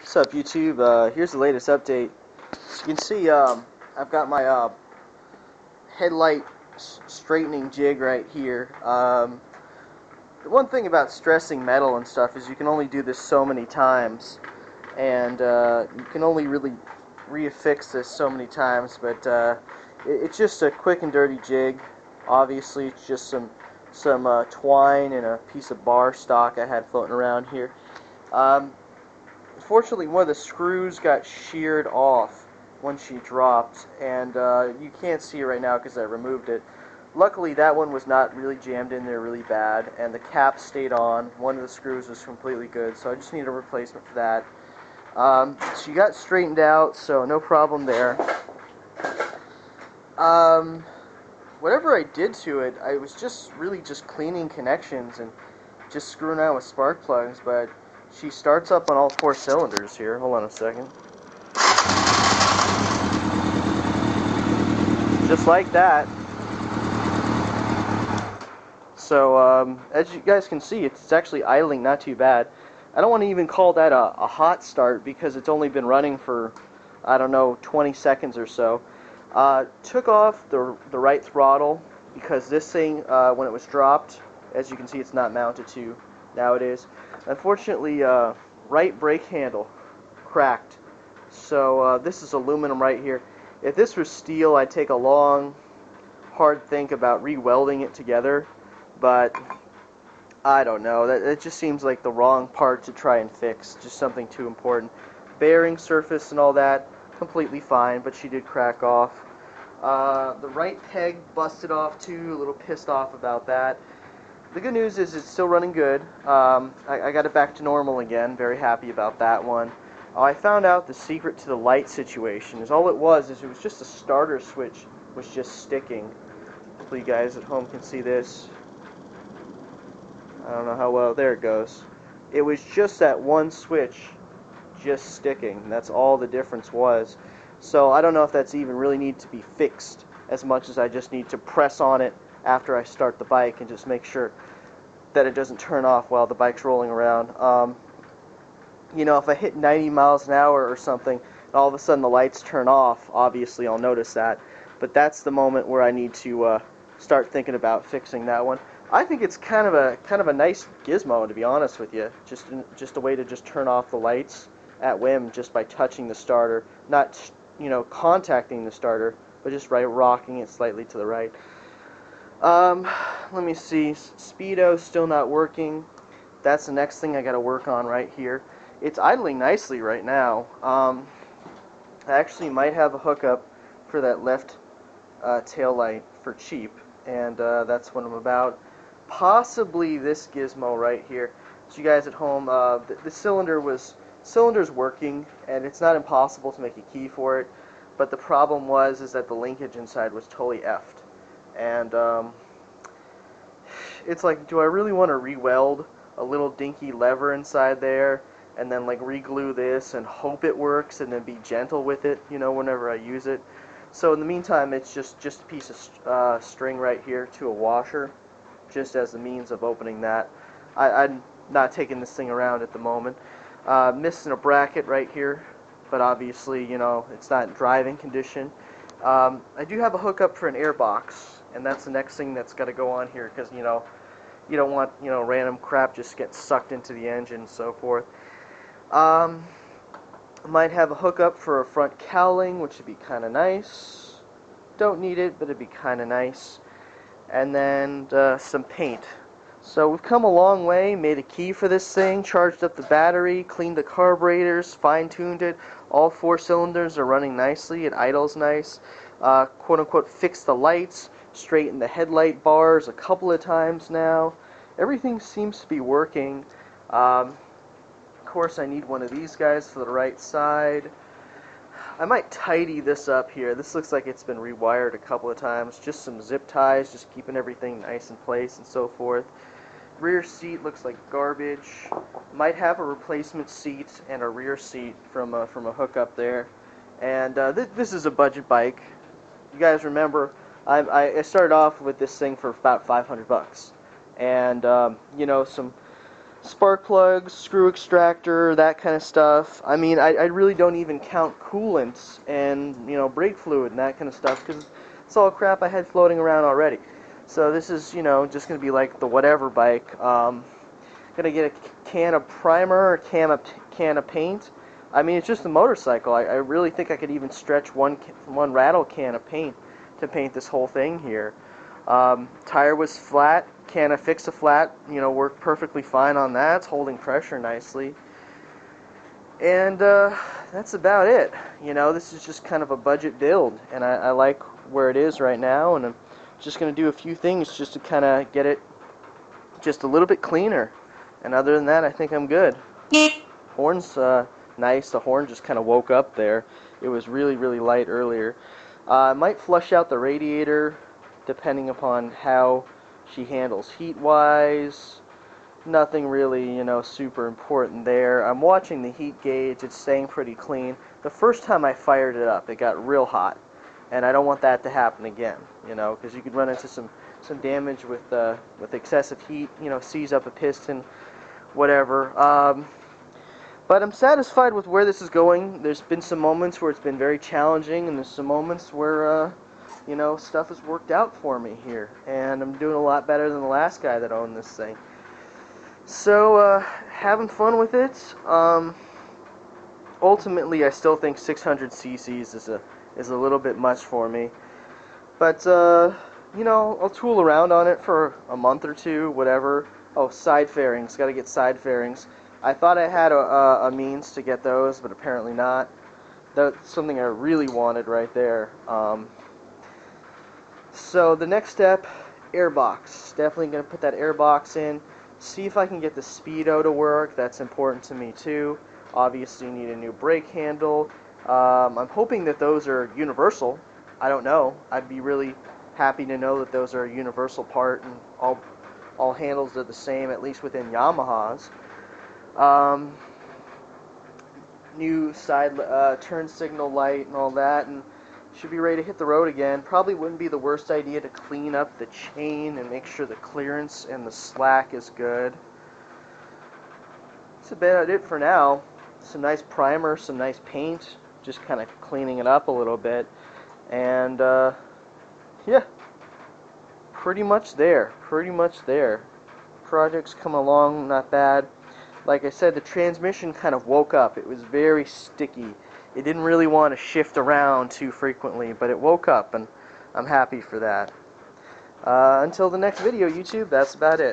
What's up, YouTube? Here's the latest update. As you can see, I've got my headlight straightening jig right here. The one thing about stressing metal and stuff is you can only do this so many times, and you can only really reaffix this so many times. But it's just a quick and dirty jig. Obviously, it's just some twine and a piece of bar stock I had floating around here. Unfortunately, one of the screws got sheared off when she dropped, and you can't see it right now because I removed it. Luckily, that one was not really jammed in there really bad, and the cap stayed on. One of the screws was completely good, so I just need a replacement for that. She got straightened out, so no problem there. Whatever I did to it, I was just really just cleaning connections and just screwing out with spark plugs, but she starts up on all 4 cylinders here. Hold on a second. Just like that. So, as you guys can see, it's actually idling not too bad. I don't want to even call that a hot start because it's only been running for, I don't know, 20 seconds or so. Took off the right throttle because this thing, when it was dropped, as you can see, it's not mounted to. Now it is. Unfortunately, right brake handle cracked. So this is aluminum right here. If this was steel, I'd take a long, hard think about re-welding it together. But I don't know. That just seems like the wrong part to try and fix. Just something too important. Bearing surface and all that, completely fine, but she did crack off. The right peg busted off too. A little pissed off about that. The good news is it's still running good. I got it back to normal again. Very happy about that one. I found out the secret to the light situation is all it was just a starter switch was just sticking. Hopefully you guys at home can see this. I don't know how well. There it goes. It was just that one switch just sticking. That's all the difference was. So I don't know if that's even really need to be fixed as much as I just need to press on it after I start the bike and just make sure that it doesn't turn off while the bike's rolling around. You know, if I hit 90 miles an hour or something and all of a sudden the lights turn off, obviously I'll notice that. But that's the moment where I need to start thinking about fixing that one. I think it's kind of a nice gizmo, to be honest with you. Just a way to just turn off the lights at whim just by touching the starter, not contacting the starter, but just rocking it slightly to the right. Let me see. Speedo still not working. That's the next thing I got to work on right here. It's idling nicely right now. I actually might have a hookup for that left tail light for cheap, and that's what I'm about. Possibly this gizmo right here. So you guys at home, the cylinder's working, and it's not impossible to make a key for it. But the problem is that the linkage inside was totally effed. And it's like, do I really want to re-weld a little dinky lever inside there and then like re-glue this and hope it works and then be gentle with it, whenever I use it? So in the meantime, it's just a piece of string right here to a washer, just as the means of opening that. I'm not taking this thing around at the moment. Missing a bracket right here, but obviously, it's not in driving condition. I do have a hookup for an air box, and that's the next thing that's got to go on here, because, you don't want, random crap just get sucked into the engine and so forth. Might have a hookup for a front cowling, which would be kind of nice. Don't need it, but it'd be kind of nice. And then some paint. So we've come a long way, made a key for this thing, charged up the battery, cleaned the carburetors, fine-tuned it. All 4 cylinders are running nicely, it idles nice. Quote-unquote fixed the lights, straightened the headlight bars a couple of times now. Everything seems to be working. Of course, I need one of these guys for the right side. I might tidy this up here. This looks like it's been rewired a couple of times. Just some zip ties, just keeping everything nice in place and so forth. Rear seat looks like garbage. Might have a replacement seat and a rear seat from a hookup there. And this is a budget bike. You guys remember, I started off with this thing for about $500, and some spark plugs, screw extractor, that kind of stuff. I mean, I really don't even count coolants and, you know, brake fluid and that kind of stuff, because it's all crap I had floating around already. So this is, you know, just going to be like the whatever bike. Gonna get a can of primer, a can of paint. I mean, it's just a motorcycle. I really think I could even stretch one rattle can of paint to paint this whole thing here. Tire was flat. Can of Fix-A-Flat, you know, worked perfectly fine on that. It's holding pressure nicely. And that's about it. You know, this is just kind of a budget build, and I like where it is right now, and I'm just going to do a few things just to kind of get it just a little bit cleaner. And other than that, I think I'm good. Horn's nice. The horn just kind of woke up there. It was really, really light earlier. I might flush out the radiator depending upon how she handles heat-wise. Nothing really, you know, super important there. I'm watching the heat gauge. It's staying pretty clean. The first time I fired it up, it got real hot, and I don't want that to happen again, you know, because you could run into some damage with excessive heat, you know, seize up a piston, whatever. But I'm satisfied with where this is going. There's been some moments where it's been very challenging, and there's some moments where, you know, stuff has worked out for me here, and I'm doing a lot better than the last guy that owned this thing. So, having fun with it. Ultimately, I still think 600 cc's is a little bit much for me, but you know, I'll tool around on it for a month or two, whatever. Oh, side fairings. Got to get side fairings. I thought I had a means to get those, but apparently not. That's something I really wanted right there. So the next step, airbox. Definitely going to put that airbox in. See if I can get the speedo to work. That's important to me too. Obviously you need a new brake handle. I'm hoping that those are universal. I don't know. I'd be really happy to know that those are a universal part and all handles are the same, at least within Yamahas. New side turn signal light and all that, and should be ready to hit the road again. Probably wouldn't be the worst idea to clean up the chain and make sure the clearance and the slack is good. That's about it for now. Some nice primer, some nice paint, just kind of cleaning it up a little bit, and yeah, pretty much there. Project's come along not bad. Like I said, the transmission kind of woke up. It was very sticky. It didn't really want to shift around too frequently, but it woke up, and I'm happy for that. Until the next video, YouTube, that's about it.